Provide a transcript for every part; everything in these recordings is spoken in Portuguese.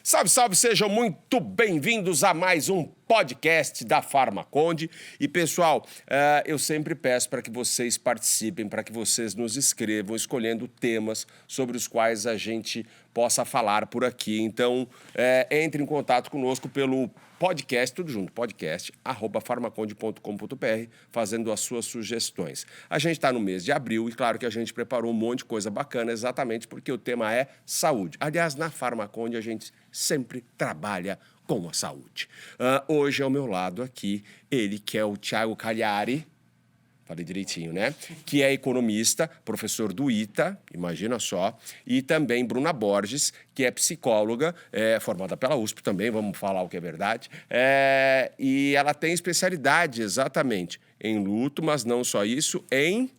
Salve, salve, sejam muito bem-vindos a mais um podcast da Farmaconde. E, pessoal, eu sempre peço para que vocês participem, para que vocês nos escrevam, escolhendo temas sobre os quais a gente possa falar por aqui. Então, entre em contato conosco pelo podcast, tudo junto, podcast, @farmaconde.com.br, fazendo as suas sugestões. A gente está no mês de abril e, claro, que a gente preparou um monte de coisa bacana, exatamente porque o tema é saúde. Aliás, na Farmaconde a gente sempre trabalha com a saúde. Hoje ao meu lado aqui, ele que é o Thiago Cagliari, falei direitinho, né? Que é economista, professor do ITA, imagina só, e também Bruna Borges, que é psicóloga, formada pela USP também, vamos falar o que é verdade, e ela tem especialidade exatamente em luto, mas não só isso, em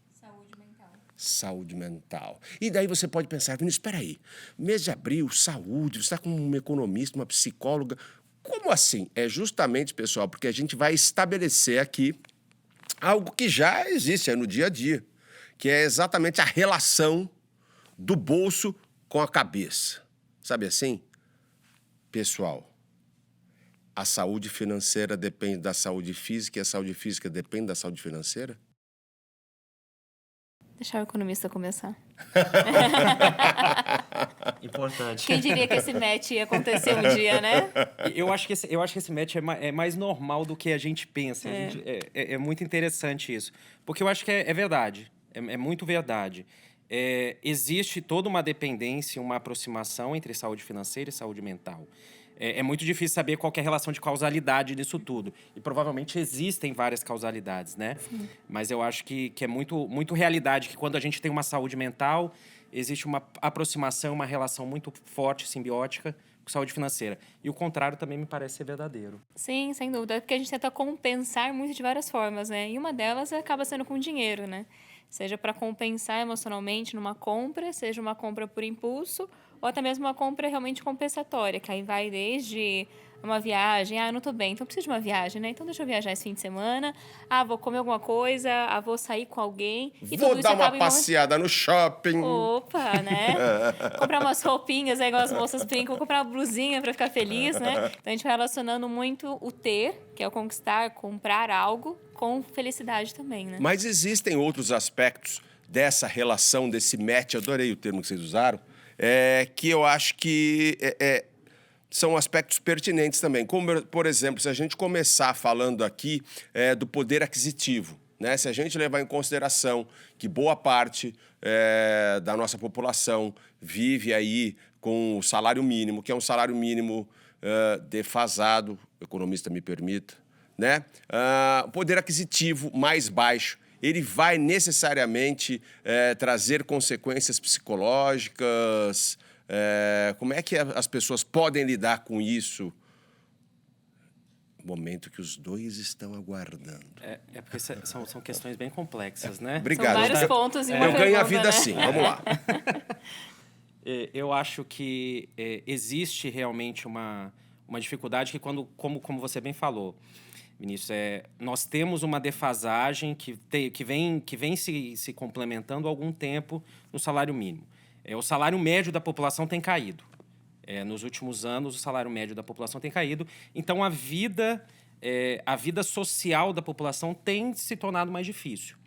saúde mental. E daí você pode pensar, Vinícius, espera aí, mês de abril, saúde, você está com um economista, uma psicóloga, como assim? É justamente, pessoal, porque a gente vai estabelecer aqui algo que já existe no dia a dia, que é exatamente a relação do bolso com a cabeça. Sabe assim? Pessoal, a saúde financeira depende da saúde física e a saúde física depende da saúde financeira? Deixar o economista começar. Importante. Quem diria que esse match ia acontecer um dia, né? Eu acho que esse match é mais normal do que a gente pensa. É muito interessante isso. Porque eu acho que é verdade. É muito verdade. Existe toda uma dependência, uma aproximação entre saúde financeira e saúde mental. É muito difícil saber qual que é a relação de causalidade nisso tudo. E provavelmente existem várias causalidades, né? Sim. Mas eu acho que é muito realidade que quando a gente tem uma saúde mental, existe uma aproximação, uma relação muito forte, simbiótica, com saúde financeira. E o contrário também me parece ser verdadeiro. Sim, sem dúvida. Porque a gente tenta compensar muito de várias formas, né? E uma delas acaba sendo com dinheiro, né? Seja para compensar emocionalmente numa compra, seja uma compra por impulso, ou até mesmo uma compra realmente compensatória, que aí vai desde uma viagem, eu não tô bem, então preciso de uma viagem, né? Então deixa eu viajar esse fim de semana, vou comer alguma coisa, vou sair com alguém. E vou tudo dar isso uma passeada no shopping. Opa, né? Comprar umas roupinhas, igual as moças brincam, vou comprar uma blusinha para ficar feliz, né? Então a gente vai relacionando muito o ter, que é o conquistar, comprar algo, com felicidade também, né? Mas existem outros aspectos dessa relação, desse match, adorei o termo que vocês usaram, que eu acho que são aspectos pertinentes também. Como, por exemplo, se a gente começar falando aqui do poder aquisitivo, né? Se a gente levar em consideração que boa parte da nossa população vive aí com o salário mínimo, que é um salário mínimo defasado, o economista me permita, né? O poder aquisitivo mais baixo, ele vai necessariamente trazer consequências psicológicas. Como é que as pessoas podem lidar com isso? Momento que os dois estão aguardando. Porque são questões bem complexas, né? Obrigado. São vários pontos em uma Eu ganho a vida né? assim, vamos lá. Eu acho que existe realmente uma dificuldade que como você bem falou, Vinícius, nós temos uma defasagem que vem se complementando há algum tempo no salário mínimo. O salário médio da população tem caído. Nos últimos anos, o salário médio da população tem caído. Então, a vida social da população tem se tornado mais difícil.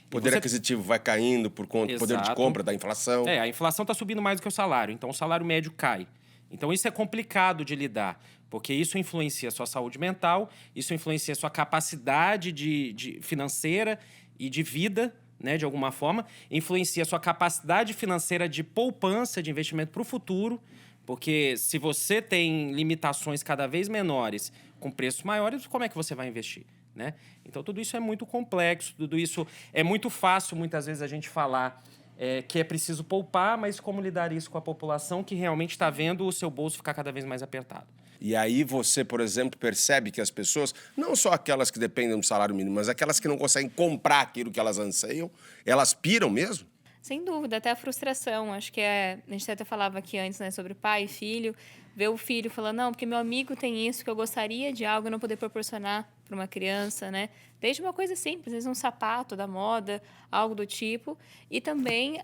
O poder aquisitivo vai caindo por conta do poder de compra, da inflação. A inflação está subindo mais do que o salário, então o salário médio cai. Então, isso é complicado de lidar, porque isso influencia a sua saúde mental, isso influencia a sua capacidade de financeira e de vida, né, de alguma forma, influencia a sua capacidade financeira de poupança, de investimento para o futuro, porque se você tem limitações cada vez menores, com preços maiores, como é que você vai investir, né? Então, tudo isso é muito complexo, tudo isso é muito fácil, muitas vezes, a gente falar que é preciso poupar, mas como lidar isso com a população que realmente está vendo o seu bolso ficar cada vez mais apertado. E aí você, por exemplo, percebe que as pessoas, não só aquelas que dependem do salário mínimo, mas aquelas que não conseguem comprar aquilo que elas anseiam, elas piram mesmo? Sem dúvida, até a frustração. Acho que a gente até falava aqui antes, né, sobre pai e filho. ver o filho falando, não, porque meu amigo tem isso, que eu gostaria de algo e não poder proporcionar para uma criança, né? Desde uma coisa simples, às vezes um sapato da moda, algo do tipo, e também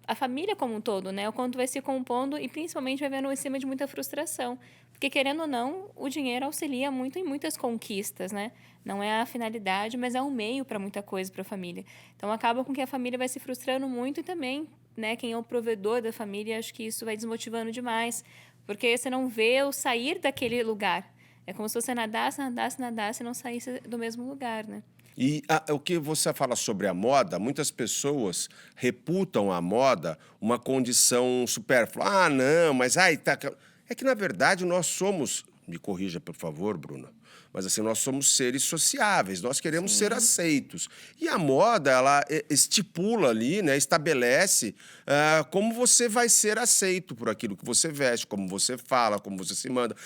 a família como um todo, né? O quanto vai se compondo e principalmente vai vendo em cima de muita frustração. Porque, querendo ou não, o dinheiro auxilia muito em muitas conquistas, né? Não é a finalidade, mas é um meio para muita coisa para a família. Então, acaba com que a família vai se frustrando muito e também, né, quem é o provedor da família, acho que isso vai desmotivando demais. Porque você não vê o sair daquele lugar. É como se você nadasse e não saísse do mesmo lugar, né? E o que você fala sobre a moda, muitas pessoas reputam a moda uma condição supérflua. Ah, não, mas tá. É que, na verdade, nós somos, me corrija, por favor, Bruna, mas assim, nós somos seres sociáveis, nós queremos ser aceitos. E a moda, ela estipula ali, né, estabelece como você vai ser aceito por aquilo que você veste, como você fala, como você se manda,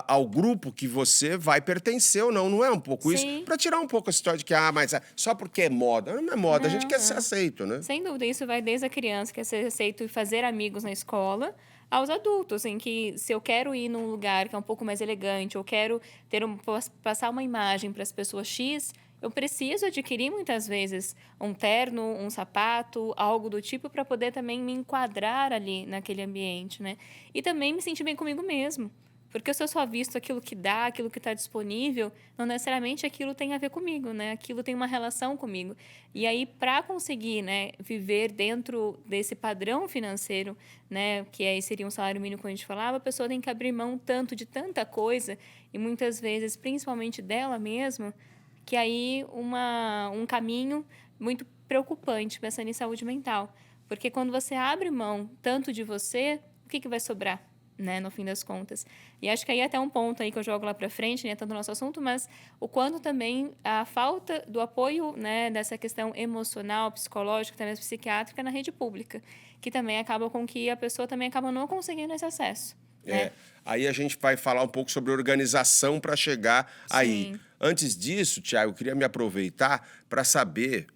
ao grupo que você vai pertencer ou não. Não é um pouco isso? Sim. Para tirar um pouco a história de que, mas só porque é moda. Não é moda, a gente quer ser aceito, né? Sem dúvida, isso vai desde a criança, que é ser aceito e fazer amigos na escola, aos adultos, em que se eu quero ir num lugar que é um pouco mais elegante, ou quero passar uma imagem para as pessoas X, eu preciso adquirir muitas vezes um terno, um sapato, algo do tipo para poder também me enquadrar ali naquele ambiente, né? E também me sentir bem comigo mesmo. Porque se eu só visto aquilo que dá, aquilo que está disponível, não necessariamente aquilo tem a ver comigo, né? Aquilo tem uma relação comigo. E aí, para conseguir, né, viver dentro desse padrão financeiro, né, que aí seria um salário mínimo, como a gente falava, a pessoa tem que abrir mão tanto de tanta coisa, e muitas vezes, principalmente dela mesma, que aí um caminho muito preocupante pensando em saúde mental. Porque quando você abre mão tanto de você, o que vai sobrar? Né, no fim das contas. E acho que aí até um ponto aí que eu jogo lá para frente, né, tanto no nosso assunto, mas o quanto também a falta do apoio, né, dessa questão emocional, psicológica, até mesmo psiquiátrica na rede pública, que também acaba com que a pessoa também acaba não conseguindo esse acesso. Né? Aí a gente vai falar um pouco sobre organização para chegar aí. Sim. Antes disso, Tiago, eu queria me aproveitar para saber,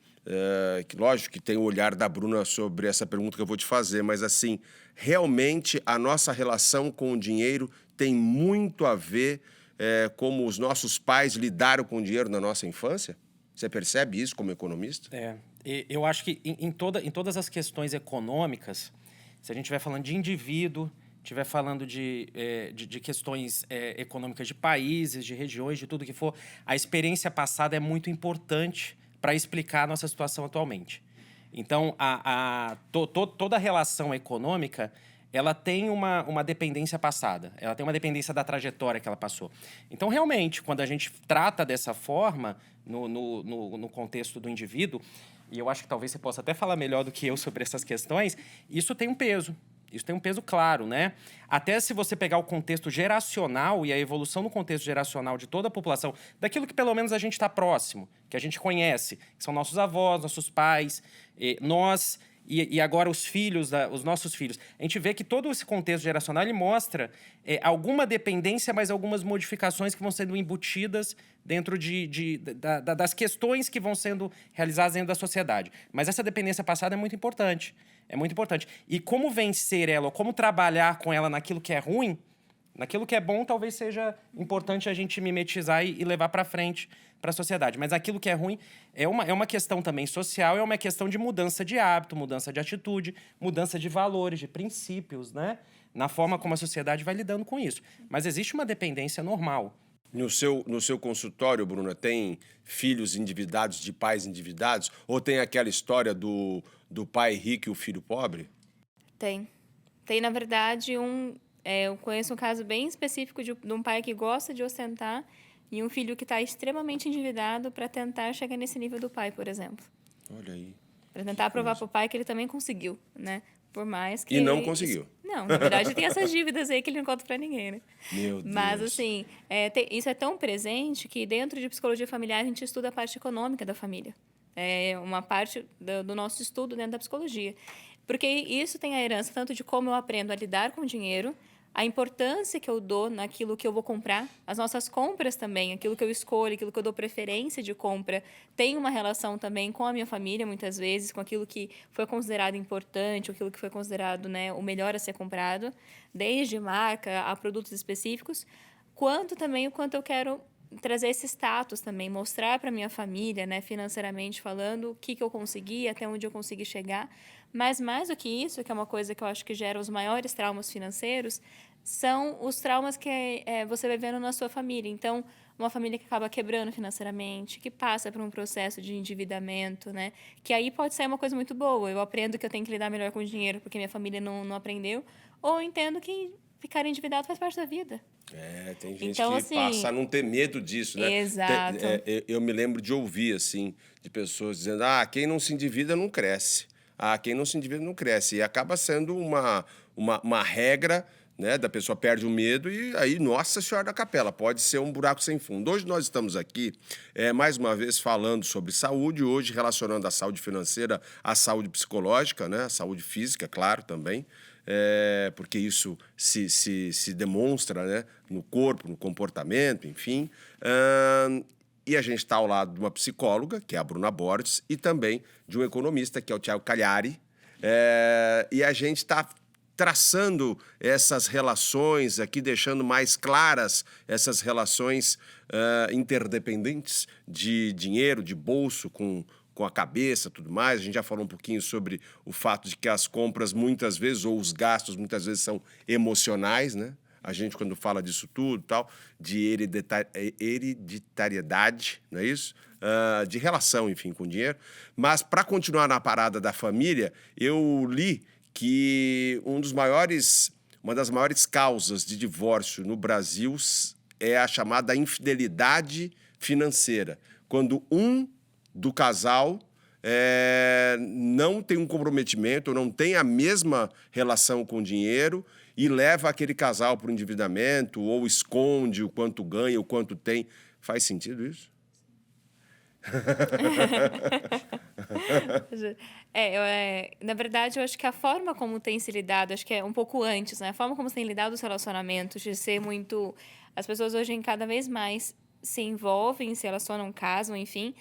que lógico que tem o olhar da Bruna sobre essa pergunta que eu vou te fazer, mas assim, realmente a nossa relação com o dinheiro tem muito a ver como os nossos pais lidaram com o dinheiro na nossa infância? Você percebe isso como economista? Eu acho que em todas as questões econômicas, se a gente estiver falando de indivíduo, estiver falando de questões econômicas de países, de regiões, de tudo que for, a experiência passada é muito importante para explicar a nossa situação atualmente. Então, toda a relação econômica, ela tem uma dependência passada, ela tem uma dependência da trajetória que ela passou. Então, realmente, quando a gente trata dessa forma, no contexto do indivíduo, e eu acho que talvez você possa até falar melhor do que eu sobre essas questões, isso tem um peso. Isso tem um peso claro, né? Até se você pegar o contexto geracional e a evolução no contexto geracional de toda a população, daquilo que pelo menos a gente está próximo, que a gente conhece, que são nossos avós, nossos pais, nós e agora os filhos, os nossos filhos. A gente vê que todo esse contexto geracional ele mostra alguma dependência, mas algumas modificações que vão sendo embutidas dentro das questões que vão sendo realizadas dentro da sociedade. Mas essa dependência passada é muito importante. É muito importante. E como vencer ela, ou como trabalhar com ela naquilo que é ruim, naquilo que é bom, talvez seja importante a gente mimetizar e levar para frente para a sociedade. Mas aquilo que é ruim é uma questão também social, é uma questão de mudança de hábito, mudança de atitude, mudança de valores, de princípios, né? Na forma como a sociedade vai lidando com isso. Mas existe uma dependência normal. No seu consultório, Bruna, tem filhos endividados de pais endividados? Ou tem aquela história do pai rico e o filho pobre? Tem. Tem, na verdade, eu conheço um caso bem específico de um pai que gosta de ostentar e um filho que está extremamente endividado para tentar chegar nesse nível do pai, por exemplo. Olha aí. Para tentar provar para o pai que ele também conseguiu, né? Por mais que... E não conseguiu. Não, na verdade, tem essas dívidas aí que ele não conta para ninguém, né? Meu Deus. Mas, assim, isso é tão presente que dentro de psicologia familiar a gente estuda a parte econômica da família. É uma parte do nosso estudo dentro da psicologia. Porque isso tem a herança tanto de como eu aprendo a lidar com o dinheiro, a importância que eu dou naquilo que eu vou comprar, as nossas compras também, aquilo que eu escolho, aquilo que eu dou preferência de compra, tem uma relação também com a minha família, muitas vezes, com aquilo que foi considerado importante, aquilo que foi considerado, né, o melhor a ser comprado, desde marca a produtos específicos, quanto também o quanto eu quero trazer esse status também, mostrar para minha família, né, financeiramente falando, o que eu consegui, até onde eu consegui chegar. Mas mais do que isso, que é uma coisa que eu acho que gera os maiores traumas financeiros, são os traumas que você vai vendo na sua família. Então, uma família que acaba quebrando financeiramente, que passa por um processo de endividamento, né? Que aí pode ser uma coisa muito boa. Eu aprendo que eu tenho que lidar melhor com o dinheiro porque minha família não aprendeu. Ou eu entendo que ficar endividado faz parte da vida. Tem gente Então, que assim, passa a não ter medo disso, né? Exato. Eu me lembro de ouvir, assim, de pessoas dizendo, quem não se endivida não cresce. Quem não se endivida não cresce. E acaba sendo uma regra, né? Da pessoa perde o medo e aí, Nossa Senhora da Capela, pode ser um buraco sem fundo. Hoje nós estamos aqui, mais uma vez, falando sobre saúde, hoje relacionando a saúde financeira à saúde psicológica, né? A saúde física, claro, também. Porque isso se demonstra, né, no corpo, no comportamento, enfim. E a gente está ao lado de uma psicóloga, que é a Bruna Borges, e também de um economista, que é o Thiago Cagliari. E a gente está traçando essas relações aqui, deixando mais claras essas relações interdependentes de dinheiro, de bolso com a cabeça, tudo mais. A gente já falou um pouquinho sobre o fato de que as compras muitas vezes, ou os gastos muitas vezes são emocionais, né? A gente, quando fala disso tudo, tal, de hereditariedade, não é isso? De relação, enfim, com o dinheiro. Mas, para continuar na parada da família, eu li que uma das maiores causas de divórcio no Brasil é a chamada infidelidade financeira. Quando do casal não tem um comprometimento, não tem a mesma relação com o dinheiro e leva aquele casal para o endividamento ou esconde o quanto ganha, o quanto tem. Faz sentido isso? Na verdade, eu acho que a forma como tem se lidado, acho que é um pouco antes, né? A forma como se tem lidado os relacionamentos, de ser muito... As pessoas hoje, cada vez mais, se envolvem, se relacionam, casam, enfim,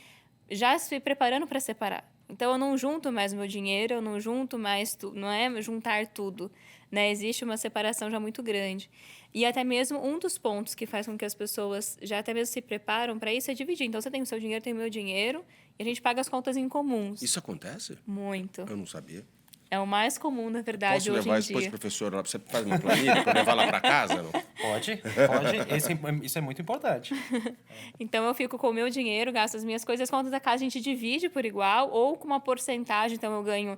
já se preparando para separar. Então, eu não junto mais meu dinheiro, eu não junto mais... Não é juntar tudo, né? Existe uma separação já muito grande. E até mesmo um dos pontos que faz com que as pessoas já até mesmo se preparam para isso é dividir. Então, você tem o seu dinheiro, tem o meu dinheiro, e a gente paga as contas em comuns. Isso acontece? Muito. Eu não sabia. É o mais comum, na verdade, Posso hoje levar em isso depois, dia. professor, lá, você faz uma planilha para levar lá para casa? Não? Pode. Isso é muito importante. Então, eu fico com o meu dinheiro, gasto as minhas coisas, as contas da casa a gente divide por igual, ou com uma porcentagem. Então, eu ganho,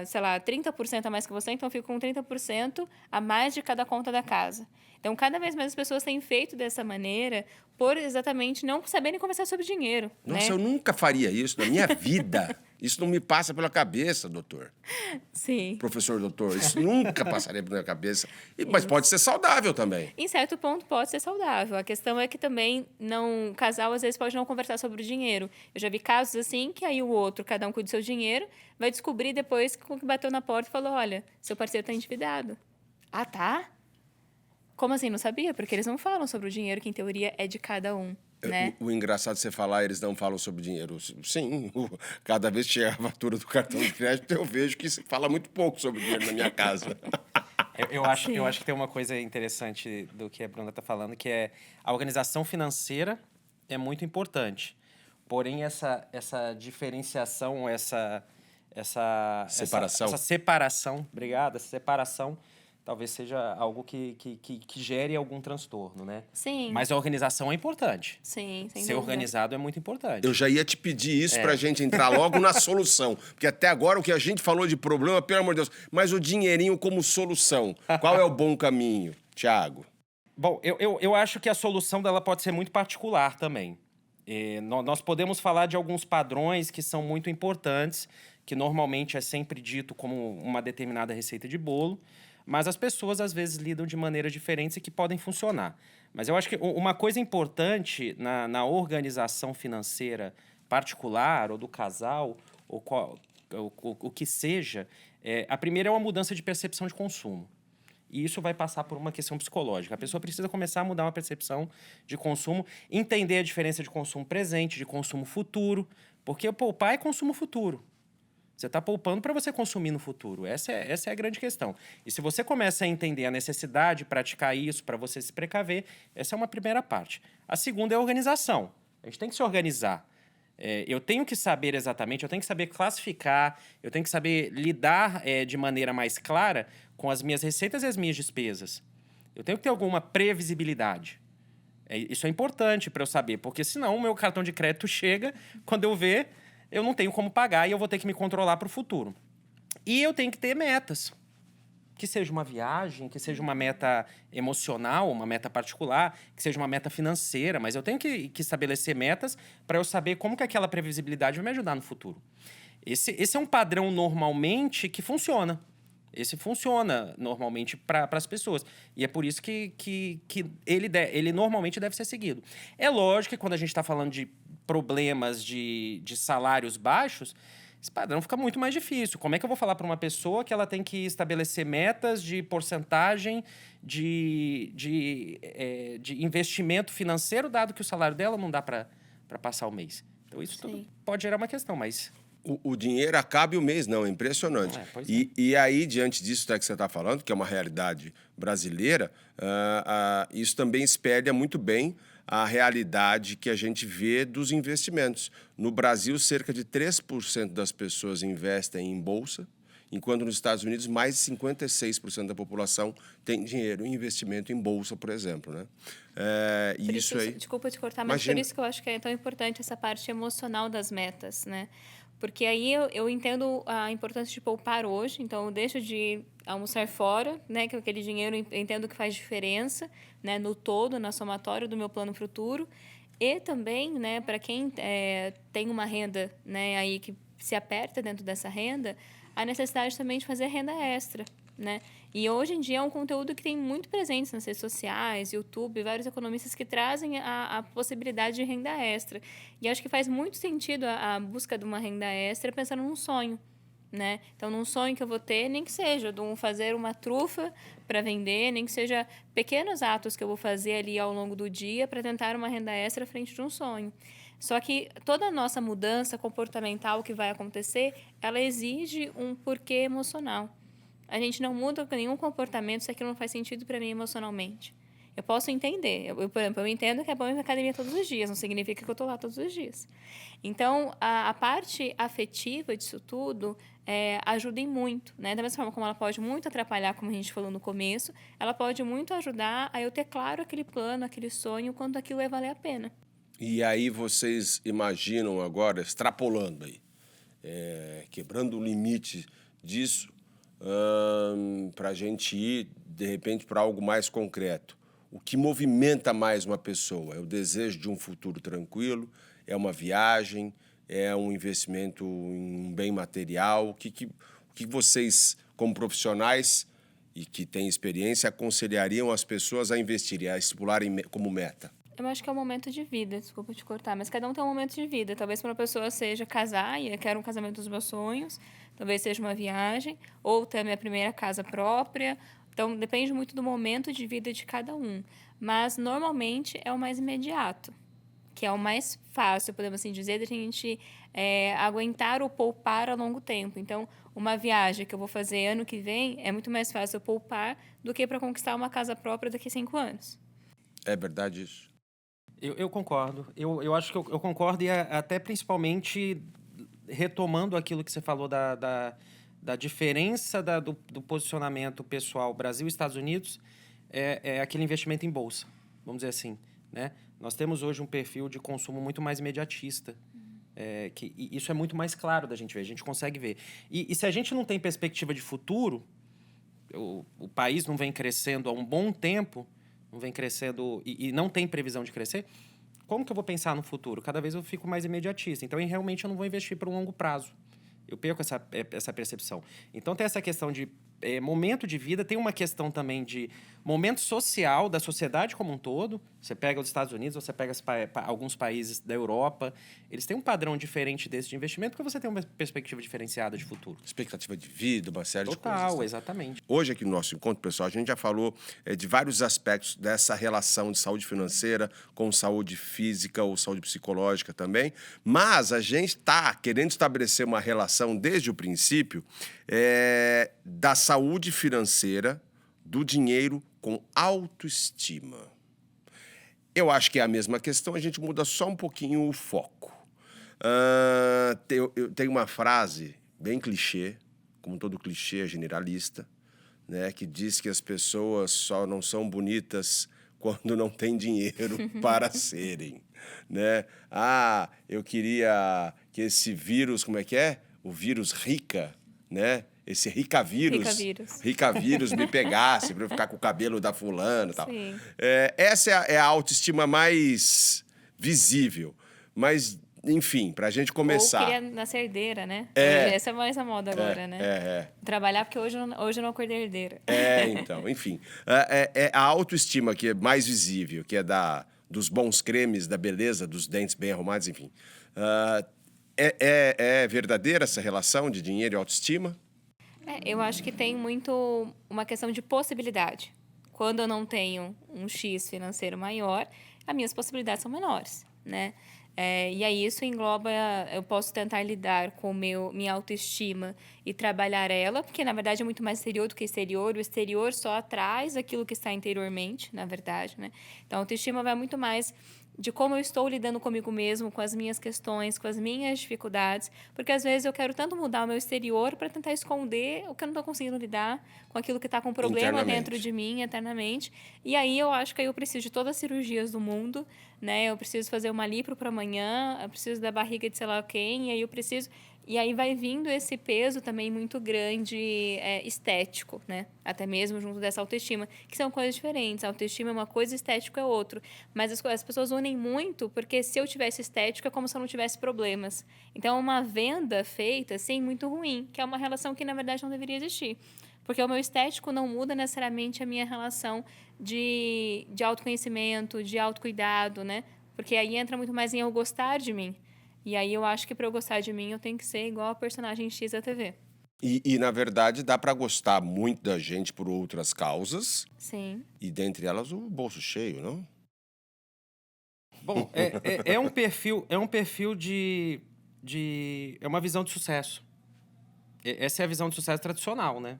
sei lá, 30% a mais que você, então eu fico com 30% a mais de cada conta da casa. Então, cada vez mais as pessoas têm feito dessa maneira por exatamente não saberem conversar sobre dinheiro. Nossa, né? eu nunca faria isso na minha vida. Isso não me passa pela cabeça, doutor. Sim. Professor doutor, isso nunca passaria pela minha cabeça. Mas pode ser saudável também. Em certo ponto pode ser saudável. A questão é que também o casal às vezes pode não conversar sobre o dinheiro. Eu já vi casos assim que aí o outro, cada um cuida do seu dinheiro, vai descobrir depois que bateu na porta e falou: olha, seu parceiro está endividado. Ah, tá? Como assim? Não sabia? Porque eles não falam sobre o dinheiro que em teoria é de cada um. Né? O engraçado de você falar, eles não falam sobre dinheiro. Sim, cada vez que chega a fatura do cartão de crédito, eu vejo que se fala muito pouco sobre dinheiro na minha casa. Eu acho que tem uma coisa interessante do que a Bruna está falando, que é a organização financeira é muito importante. Porém, essa diferenciação, essa separação, obrigado, essa separação talvez seja algo que gere algum transtorno, né? Sim. Mas a organização é importante. Sim, sem Ser dúvida. organizado é muito importante. Eu já ia te pedir isso pra gente entrar logo na solução. Porque até agora o que a gente falou de problema, pelo amor de Deus, mas o dinheirinho como solução. Qual é o bom caminho, Thiago? Bom, eu acho que a solução dela pode ser muito particular também. Nós podemos falar de alguns padrões que são muito importantes, que normalmente é sempre dito como uma determinada receita de bolo, mas as pessoas, às vezes, lidam de maneiras diferentes e que podem funcionar. Mas eu acho que uma coisa importante na organização financeira particular ou do casal, ou o que seja, a primeira é uma mudança de percepção de consumo. E isso vai passar por uma questão psicológica. A pessoa precisa começar a mudar uma percepção de consumo, entender a diferença de consumo presente, de consumo futuro, porque poupar é consumo futuro. Você está poupando para você consumir no futuro. Essa é a grande questão. E se você começa a entender a necessidade de praticar isso para você se precaver, essa é uma primeira parte. A segunda é a organização. A gente tem que se organizar. Eu tenho que saber exatamente, eu tenho que saber classificar, eu tenho que saber lidar de maneira mais clara com as minhas receitas e as minhas despesas. Eu tenho que ter alguma previsibilidade. Isso é importante para eu saber, porque senão o meu cartão de crédito chega, quando eu ver, eu não tenho como pagar e eu vou ter que me controlar para o futuro. E eu tenho que ter metas. Que seja uma viagem, que seja uma meta emocional, uma meta particular, que seja uma meta financeira, mas eu tenho que estabelecer metas para eu saber como que aquela previsibilidade vai me ajudar no futuro. Esse é um padrão normalmente que funciona. Esse funciona normalmente para as pessoas. E é por isso que ele normalmente deve ser seguido. É lógico que quando a gente está falando de problemas de salários baixos, esse padrão fica muito mais difícil. Como é que eu vou falar para uma pessoa que ela tem que estabelecer metas de porcentagem de investimento financeiro, dado que o salário dela não dá para passar o mês? Então, isso tudo pode gerar uma questão, mas... O dinheiro acaba e o mês não, é impressionante. E aí, diante disso que você está falando, que é uma realidade brasileira, isso também espelha muito bem a realidade que a gente vê dos investimentos. No Brasil, cerca de 3% das pessoas investem em bolsa, enquanto nos Estados Unidos, mais de 56% da população tem dinheiro em investimento em bolsa, por exemplo, né? Isso aí... Desculpa te cortar, mas por isso que eu acho que é tão importante essa parte emocional das metas, né? Porque aí eu entendo a importância de poupar hoje, então eu deixo de almoçar fora, né, que aquele dinheiro eu entendo que faz diferença, né, no todo, na somatória do meu plano futuro, e também, né, para quem tem uma renda, né, aí que se aperta dentro dessa renda, a necessidade também de fazer renda extra, né? E hoje em dia é um conteúdo que tem muito presente nas redes sociais, YouTube, vários economistas que trazem a possibilidade de renda extra. E acho que faz muito sentido a busca de uma renda extra pensando num sonho, né? Então, num sonho que eu vou ter, nem que seja de fazer uma trufa para vender, nem que seja pequenos atos que eu vou fazer ali ao longo do dia para tentar uma renda extra à frente de um sonho. Só que toda a nossa mudança comportamental que vai acontecer, ela exige um porquê emocional. A gente não muda nenhum comportamento se aquilo não faz sentido para mim emocionalmente. Eu posso entender. Por exemplo, eu entendo que é bom ir na academia todos os dias, não significa que eu estou lá todos os dias. Então, a parte afetiva disso tudo ajuda em muito, né? Da mesma forma como ela pode muito atrapalhar, como a gente falou no começo, ela pode muito ajudar a eu ter claro aquele plano, aquele sonho, quanto aquilo vai valer a pena. E aí vocês imaginam agora, extrapolando aí, quebrando o limite disso, para a gente ir, de repente, para algo mais concreto. O que movimenta mais uma pessoa? É o desejo de um futuro tranquilo? É uma viagem? É um investimento em um bem material? O que vocês, como profissionais e que têm experiência, aconselhariam as pessoas a investirem, a estipularem como meta? Eu acho que é um momento de vida, desculpa te cortar, mas cada um tem um momento de vida. Talvez para uma pessoa seja casar, e eu quero um casamento dos meus sonhos, talvez seja uma viagem, ou ter a minha primeira casa própria. Então, depende muito do momento de vida de cada um. Mas, normalmente, é o mais imediato, que é o mais fácil, podemos assim dizer, da gente aguentar ou poupar a longo tempo. Então, uma viagem que eu vou fazer ano que vem, é muito mais fácil eu poupar do que para conquistar uma casa própria daqui a 5 anos. É verdade isso? Eu concordo. Eu acho que eu concordo e até principalmente retomando aquilo que você falou da diferença do posicionamento pessoal Brasil e Estados Unidos, é aquele investimento em bolsa, vamos dizer assim, né? Nós temos hoje um perfil de consumo muito mais imediatista. E isso é muito mais claro da gente ver, a gente consegue ver. E se a gente não tem perspectiva de futuro, o país não vem crescendo há um bom tempo, não vem crescendo e não tem previsão de crescer, como que eu vou pensar no futuro? Cada vez eu fico mais imediatista. Então, realmente, eu não vou investir para um longo prazo. Eu perco essa percepção. Então, tem essa questão de momento de vida, tem uma questão também de momento social da sociedade como um todo. Você pega os Estados Unidos, você pega alguns países da Europa, eles têm um padrão diferente desse de investimento porque você tem uma perspectiva diferenciada de futuro. Expectativa de vida, uma série de coisas. Total, exatamente. Hoje aqui no nosso encontro, pessoal, a gente já falou de vários aspectos dessa relação de saúde financeira com saúde física ou saúde psicológica também, mas a gente está querendo estabelecer uma relação desde o princípio da saúde financeira, do dinheiro com autoestima. Eu acho que é a mesma questão, a gente muda só um pouquinho o foco. Eu tenho uma frase bem clichê, como todo clichê é generalista, né, que diz que as pessoas só não são bonitas quando não têm dinheiro para serem, né? Eu queria que esse vírus, como é que é? O vírus Rica, né? Esse Rica-vírus me pegasse para eu ficar com o cabelo da fulana e tal. Sim. Essa é a autoestima mais visível. Mas, enfim, para a gente começar... Ou queria nascer herdeira, né? Essa é mais a moda agora, né? Trabalhar porque hoje eu não acordei herdeira. Então, enfim. A autoestima que é mais visível, que é dos bons cremes, da beleza, dos dentes bem arrumados, enfim. É verdadeira essa relação de dinheiro e autoestima? Eu acho que tem muito uma questão de possibilidade. Quando eu não tenho um X financeiro maior, as minhas possibilidades são menores, né? E aí isso engloba, eu posso tentar lidar com minha autoestima e trabalhar ela, porque na verdade é muito mais exterior do que exterior. O exterior só traz aquilo que está interiormente, na verdade, né? Então a autoestima vai muito mais de como eu estou lidando comigo mesmo, com as minhas questões, com as minhas dificuldades, porque às vezes eu quero tanto mudar o meu exterior para tentar esconder o que eu não estou conseguindo lidar com aquilo que está com problema dentro de mim eternamente. E aí eu acho que eu preciso de todas as cirurgias do mundo, né? Eu preciso fazer uma lipro para amanhã, eu preciso da barriga de sei lá quem, e aí eu preciso... E aí vai vindo esse peso também muito grande estético, né? Até mesmo junto dessa autoestima, que são coisas diferentes. A autoestima é uma coisa, estético é outro. Mas as pessoas unem muito, porque se eu tivesse estético, é como se eu não tivesse problemas. Então, é uma venda feita, assim, muito ruim, que é uma relação que, na verdade, não deveria existir. Porque o meu estético não muda necessariamente a minha relação de autoconhecimento, de autocuidado, né? Porque aí entra muito mais em eu gostar de mim. E aí eu acho que para eu gostar de mim, eu tenho que ser igual a personagem X da TV. E na verdade, dá para gostar muito da gente por outras causas. Sim. E dentre elas, o bolso cheio, não? Bom, é um perfil de... É uma visão de sucesso. Essa é a visão de sucesso tradicional, né?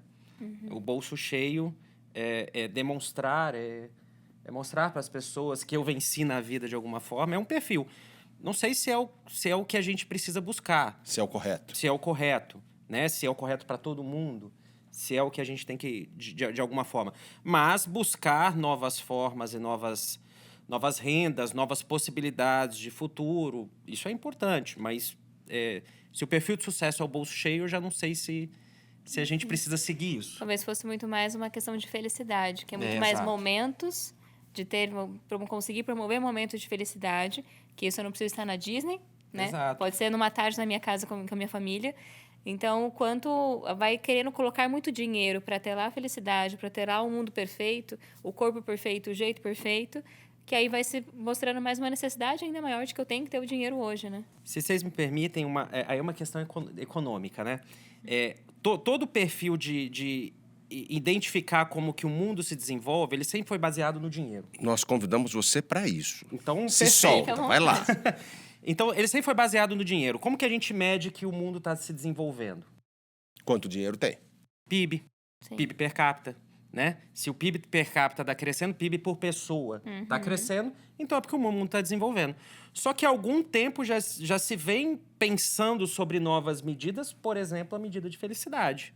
O bolso cheio é demonstrar, mostrar para as pessoas que eu venci na vida de alguma forma. É um perfil. Não sei se é o que a gente precisa buscar. Se é o correto. Se é o correto, né? Se é o correto para todo mundo. Se é o que a gente tem que, de alguma forma. Mas buscar novas formas e novas rendas, novas possibilidades de futuro, isso é importante. Mas se o perfil de sucesso é o bolso cheio, eu já não sei se a gente precisa seguir isso. Talvez fosse muito mais uma questão de felicidade, que é muito mais exato. Momentos de conseguir promover momentos de felicidade, que isso eu não preciso estar na Disney, né? Exato. Pode ser numa tarde na minha casa com a minha família. Então, quanto vai querendo colocar muito dinheiro para ter lá a felicidade, para ter lá o mundo perfeito, o corpo perfeito, o jeito perfeito, que aí vai se mostrando mais uma necessidade ainda maior de que eu tenho que ter o dinheiro hoje, né? Se vocês me permitem, aí é uma questão econômica, né? Todo perfil de identificar como que o mundo se desenvolve, ele sempre foi baseado no dinheiro. Nós convidamos você para isso. Então, se solta, vai lá. Então, ele sempre foi baseado no dinheiro. Como que a gente mede que o mundo está se desenvolvendo? Quanto dinheiro tem? PIB. Sim. PIB per capita, né? Se o PIB per capita está crescendo, PIB por pessoa está crescendo, então é porque o mundo está desenvolvendo. Só que há algum tempo já se vem pensando sobre novas medidas, por exemplo, a medida de felicidade,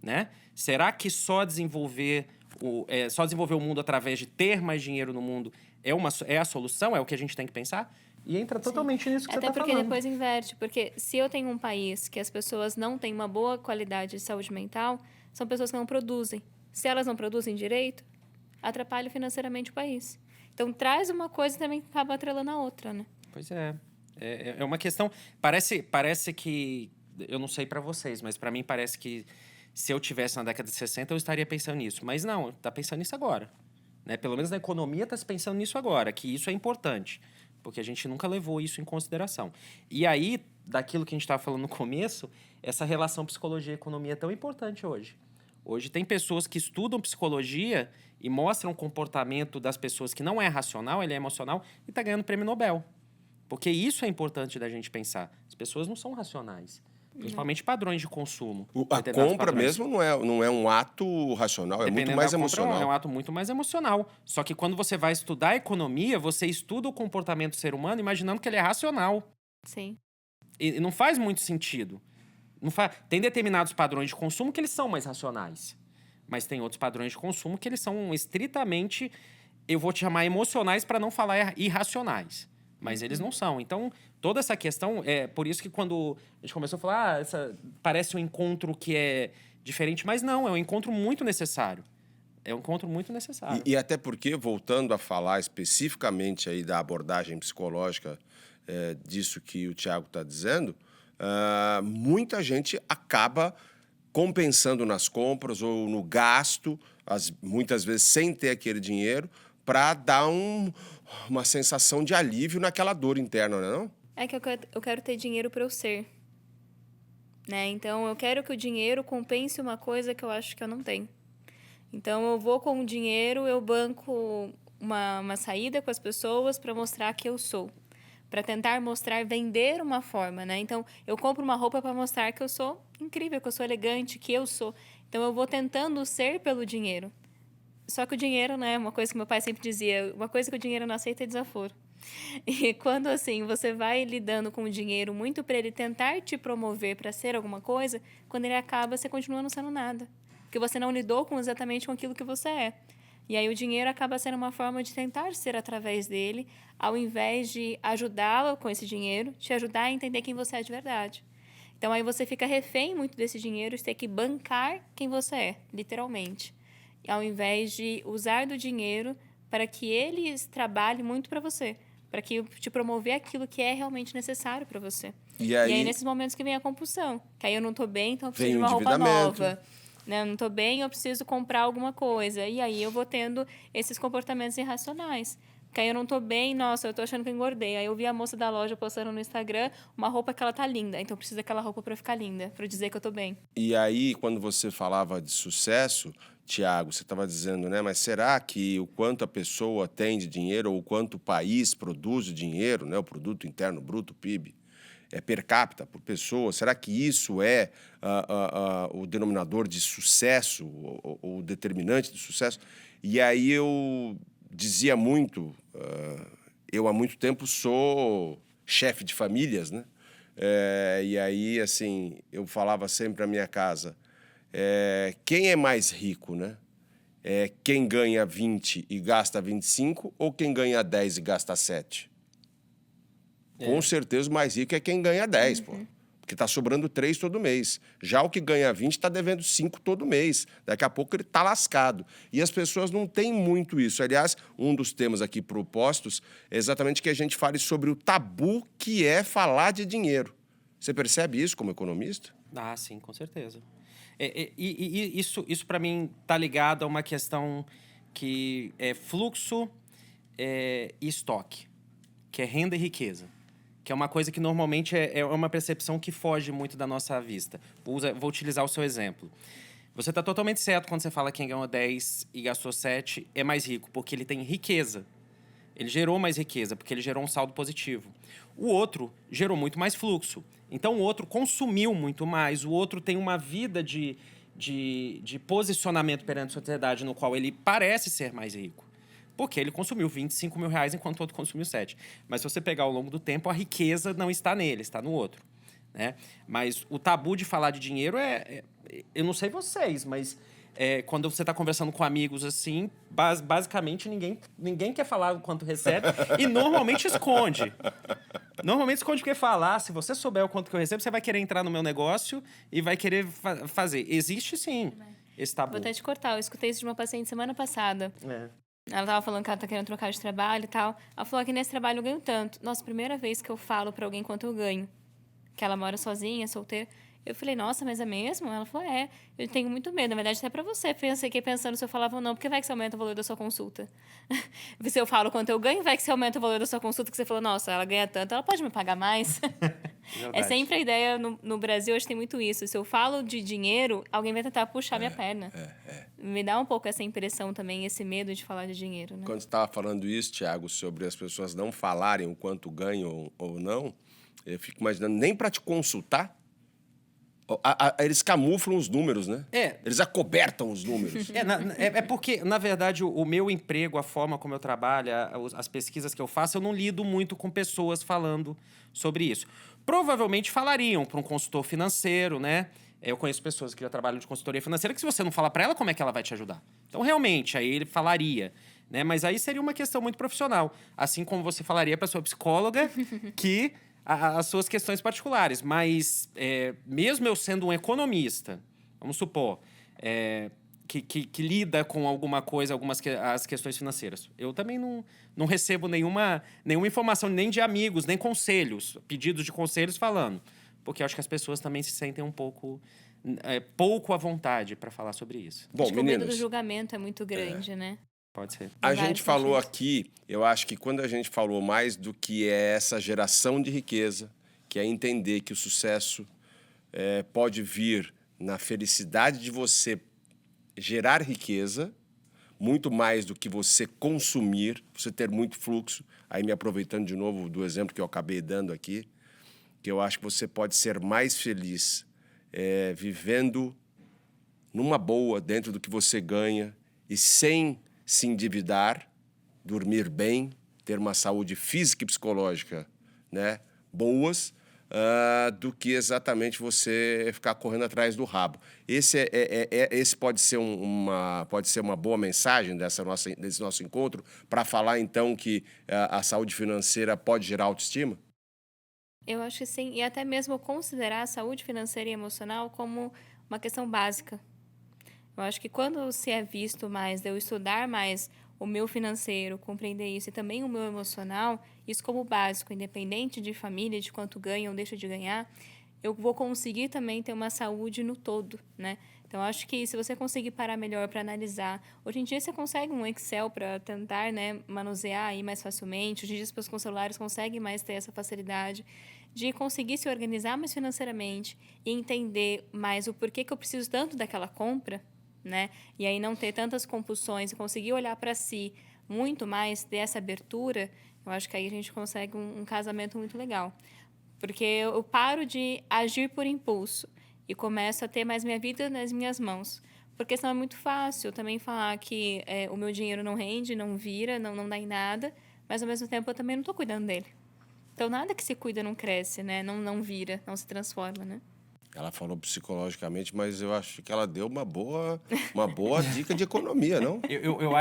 né? Será que só desenvolver o mundo através de ter mais dinheiro no mundo é a solução? É o que a gente tem que pensar? E entra totalmente nisso que você está falando. Até porque depois inverte. Porque se eu tenho um país que as pessoas não têm uma boa qualidade de saúde mental, são pessoas que não produzem. Se elas não produzem direito, atrapalha financeiramente o país. Então, traz uma coisa e também acaba atrelando a outra, né? Pois é. É uma questão... Parece que... Eu não sei para vocês, mas para mim parece que se eu tivesse na década de 60, eu estaria pensando nisso. Mas não, tá pensando nisso agora. né? Pelo menos na economia está se pensando nisso agora, que isso é importante, porque a gente nunca levou isso em consideração. E aí, daquilo que a gente estava falando no começo, essa relação psicologia e economia é tão importante hoje. Hoje tem pessoas que estudam psicologia e mostram o comportamento das pessoas que não é racional, ele é emocional, e está ganhando prêmio Nobel. Porque isso é importante da gente pensar. As pessoas não são racionais. Principalmente padrões de consumo. A Determinados compra padrões. mesmo não é um ato racional, é muito Dependendo mais da compra, emocional. é um ato muito mais emocional. Só que quando você vai estudar economia, você estuda o comportamento do ser humano imaginando que ele é racional. Sim. E não faz muito sentido. Tem determinados padrões de consumo que eles são mais racionais. Mas tem outros padrões de consumo que eles são estritamente, eu vou te chamar emocionais para não falar irracionais. Mas eles não são. Então, toda essa questão, é por isso que quando a gente começou a falar, parece um encontro que é diferente, mas não, é um encontro muito necessário. É um encontro muito necessário. E até porque, voltando a falar especificamente aí da abordagem psicológica disso que o Tiago está dizendo, muita gente acaba compensando nas compras ou no gasto, muitas vezes sem ter aquele dinheiro, para dar uma sensação de alívio naquela dor interna, não é não? É que eu quero ter dinheiro para eu ser. Né? Então, eu quero que o dinheiro compense uma coisa que eu acho que eu não tenho. Então, eu vou com o dinheiro, eu banco uma saída com as pessoas para mostrar que eu sou. Para tentar mostrar, vender uma forma, né? Então, eu compro uma roupa para mostrar que eu sou incrível, que eu sou elegante, que eu sou. Então, eu vou tentando ser pelo dinheiro. Só que o dinheiro, né? Uma coisa que meu pai sempre dizia, uma coisa que o dinheiro não aceita é desaforo. E quando, assim, você vai lidando com o dinheiro muito para ele tentar te promover para ser alguma coisa, quando ele acaba, você continua não sendo nada. Porque você não lidou exatamente com aquilo que você é. E aí o dinheiro acaba sendo uma forma de tentar ser através dele, ao invés de ajudá-lo com esse dinheiro, te ajudar a entender quem você é de verdade. Então aí você fica refém muito desse dinheiro, de ter que bancar quem você é, literalmente. Ao invés de usar do dinheiro para que ele trabalhe muito para você, para que te promover aquilo que é realmente necessário para você. E aí, nesses momentos que vem a compulsão, que aí eu não estou bem, então eu preciso de uma roupa nova. Né? Eu não estou bem, eu preciso comprar alguma coisa. E aí eu vou tendo esses comportamentos irracionais. Porque aí eu não estou bem, nossa, eu estou achando que eu engordei. Aí eu vi a moça da loja postando no Instagram uma roupa que ela tá linda. Então eu preciso daquela roupa para ficar linda, para dizer que eu estou bem. E aí, quando você falava de sucesso, Tiago, você estava dizendo, né? Mas será que o quanto a pessoa tem de dinheiro ou o quanto o país produz de dinheiro, né? O produto interno bruto, o PIB, per capita, por pessoa, será que isso é o denominador de sucesso, o determinante de sucesso? E aí eu dizia muito, eu há muito tempo sou chefe de famílias, né? E aí, assim, eu falava sempre à minha casa, quem é mais rico, né? Quem ganha 20 e gasta 25 ou quem ganha 10 e gasta 7? Com certeza o mais rico é quem ganha 10, pô. Porque tá sobrando 3 todo mês. Já o que ganha 20 tá devendo 5 todo mês. Daqui a pouco ele tá lascado. E as pessoas não têm muito isso. Aliás, um dos temas aqui propostos é exatamente que a gente fale sobre o tabu que é falar de dinheiro. Você percebe isso como economista? Ah, sim, com certeza. E isso para mim tá ligado a uma questão que é fluxo e estoque, que é renda e riqueza. Que é uma coisa que normalmente é uma percepção que foge muito da nossa vista. Vou utilizar o seu exemplo. Você está totalmente certo quando você fala que quem ganhou 10 e gastou 7 é mais rico, porque ele tem riqueza. Ele gerou mais riqueza, porque ele gerou um saldo positivo. O outro gerou muito mais fluxo. Então, o outro consumiu muito mais. O outro tem uma vida de posicionamento perante a sociedade no qual ele parece ser mais rico. Porque ele consumiu 25 mil reais enquanto o outro consumiu 7. Mas se você pegar ao longo do tempo, a riqueza não está nele, está no outro. Né? Mas o tabu de falar de dinheiro eu não sei vocês, mas quando você está conversando com amigos assim, basicamente ninguém quer falar o quanto recebe e normalmente esconde. Normalmente esconde porque falar, se você souber o quanto que eu recebo, você vai querer entrar no meu negócio e vai querer fazer. Existe sim esse tabu. Vou até te cortar, eu escutei isso de uma paciente semana passada. Ela tava falando que ela tá querendo trocar de trabalho e tal. Ela falou que nesse trabalho eu ganho tanto. Nossa, primeira vez que eu falo pra alguém quanto eu ganho. Que ela mora sozinha, solteira. Eu falei, nossa, mas é mesmo? Ela falou, eu tenho muito medo. Na verdade, até pra você. Fiquei pensando se eu falava ou não, porque vai que você aumenta o valor da sua consulta. Se eu falo quanto eu ganho, vai que você aumenta o valor da sua consulta, que você falou, nossa, ela ganha tanto, ela pode me pagar mais. É sempre a ideia, no Brasil, hoje tem muito isso. Se eu falo de dinheiro, alguém vai tentar puxar minha perna. Me dá um pouco essa impressão também, esse medo de falar de dinheiro, né? Quando você estava falando isso, Thiago, sobre as pessoas não falarem o quanto ganham ou não, eu fico imaginando, nem para te consultar, eles camuflam os números, né? Eles acobertam os números. É porque, na verdade, o meu emprego, a forma como eu trabalho, as pesquisas que eu faço, eu não lido muito com pessoas falando sobre isso. Provavelmente falariam para um consultor financeiro, né? Eu conheço pessoas que já trabalham de consultoria financeira que se você não falar para ela, como é que ela vai te ajudar? Então, realmente, aí ele falaria, né? Mas aí seria uma questão muito profissional. Assim como você falaria para sua psicóloga que... as suas questões particulares, mas mesmo eu sendo um economista, vamos supor, que lida com alguma coisa, as questões financeiras, eu também não recebo nenhuma informação, nem de amigos, nem conselhos, pedidos de conselhos falando, porque eu acho que as pessoas também se sentem um pouco à vontade para falar sobre isso. Bom, acho que meninos, o medo do julgamento é muito grande, né? Pode ser. A gente falou aqui, eu acho que quando a gente falou mais do que é essa geração de riqueza, que é entender que o sucesso pode vir na felicidade de você gerar riqueza, muito mais do que você consumir, você ter muito fluxo. Aí me aproveitando de novo do exemplo que eu acabei dando aqui, que eu acho que você pode ser mais feliz vivendo numa boa, dentro do que você ganha e sem se endividar, dormir bem, ter uma saúde física e psicológica, né, boas, do que exatamente você ficar correndo atrás do rabo. Esse pode ser uma boa mensagem desse nosso encontro, para falar, então, que a saúde financeira pode gerar autoestima? Eu acho que sim, e até mesmo considerar a saúde financeira e emocional como uma questão básica. Eu acho que quando se é visto mais, de eu estudar mais o meu financeiro, compreender isso, e também o meu emocional, isso como básico, independente de família, de quanto ganha ou deixa de ganhar, eu vou conseguir também ter uma saúde no todo, né? Então, acho que se você conseguir parar melhor para analisar... Hoje em dia, você consegue um Excel para tentar, né, manusear aí mais facilmente. Hoje em dia, as pessoas com celulares conseguem mais ter essa facilidade de conseguir se organizar mais financeiramente e entender mais o porquê que eu preciso tanto daquela compra, né? E aí não ter tantas compulsões e conseguir olhar para si muito mais, ter essa abertura, eu acho que aí a gente consegue um casamento muito legal. Porque eu paro de agir por impulso e começo a ter mais minha vida nas minhas mãos. Porque senão é muito fácil também falar que o meu dinheiro não rende, não vira, não dá em nada, mas ao mesmo tempo eu também não estou cuidando dele. Então nada que se cuida não cresce, né? Não vira, não se transforma, né? Ela falou psicologicamente, mas eu acho que ela deu uma boa dica de economia, não? Eu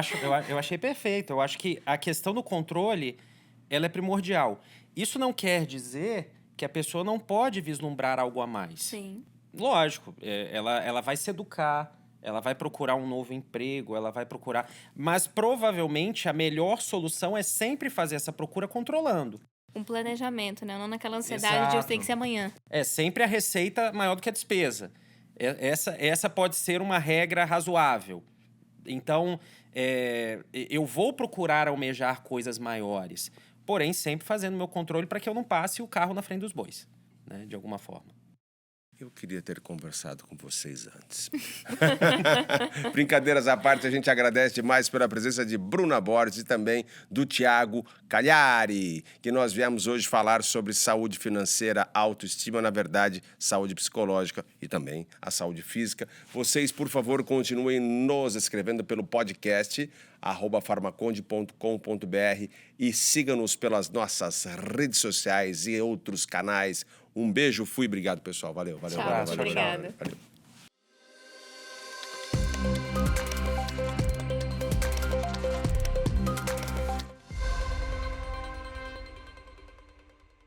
achei perfeito. Eu acho que a questão do controle, ela é primordial. Isso não quer dizer que a pessoa não pode vislumbrar algo a mais. Sim. Lógico, ela vai se educar, ela vai procurar um novo emprego, ela vai procurar... Mas, provavelmente, a melhor solução é sempre fazer essa procura controlando. Um planejamento, né? Não naquela ansiedade de tem que ser amanhã. É sempre a receita maior do que a despesa. Essa pode ser uma regra razoável. Então, eu vou procurar almejar coisas maiores, porém sempre fazendo meu controle para que eu não passe o carro na frente dos bois, né? De alguma forma. Eu queria ter conversado com vocês antes. Brincadeiras à parte, a gente agradece demais pela presença de Bruna Borges e também do Thiago Cagliari, que nós viemos hoje falar sobre saúde financeira, autoestima, na verdade, saúde psicológica e também a saúde física. Vocês, por favor, continuem nos escrevendo pelo podcast @farmaconde.com.br e siga-nos pelas nossas redes sociais e outros canais. Um beijo, obrigado, pessoal. Valeu. Tchau, obrigada. Valeu.